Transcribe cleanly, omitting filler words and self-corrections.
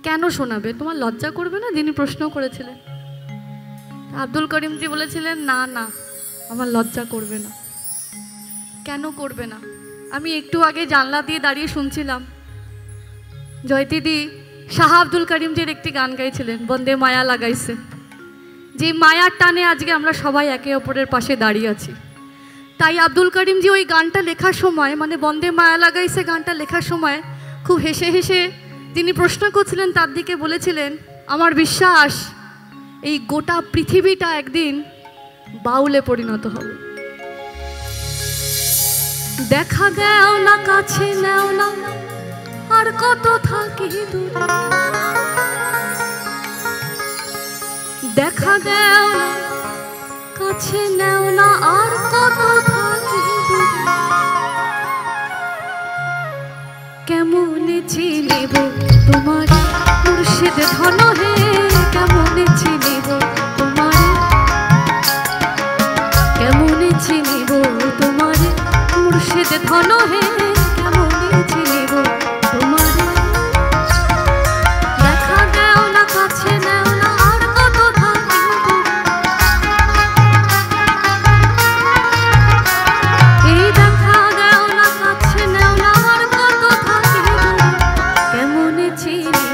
কেন শোনাবে? তোমার লজ্জা করবে না? যিনি প্রশ্ন করেছিলেন আব্দুল করিমজি বলেছিলেন, না না, আমার লজ্জা করবে না। কেন করবে না? আমি একটু আগে জানলা দিয়ে দাঁড়িয়ে শুনছিলাম জয়তিদি শাহ আব্দুল করিমজির একটি গান গাইছিলেন, বন্দে মায়া লাগাইছে। যে মায়ার টানে আজকে আমরা সবাই একে অপরের পাশে দাঁড়িয়ে আছি। তাই আব্দুল করিমজি ওই গানটা লেখার সময়, মানে বন্দে মায়া লাগাইছে গানটা লেখার সময় খুব হেসে হেসে তিনি প্রশ্ন করছিলেন, তার দিকে বলেছিলেন, আমার বিশ্বাস এই গোটা পৃথিবীটা একদিন বাউলে পরিণত হবে। দেখা দেও না, কাছে নেও না, আর কত থাকি দূরে। দেখা দেও না, কাছে নেও না, আর কত থাকি দূরে। কেমনে চিনিব তোমার মুর্শিদ ধন হে, কেমনে চিনিব তোমার, কেমনে চিনিব তোমার মুর্শিদ ধন হে, কেমনে চিনিব তোমার। দেখা দেও না, কাছে নেও না, আর কত থাকি এই দেখা দেও না, কাছে নেও না, আর কত থাকি কেমনে চিনি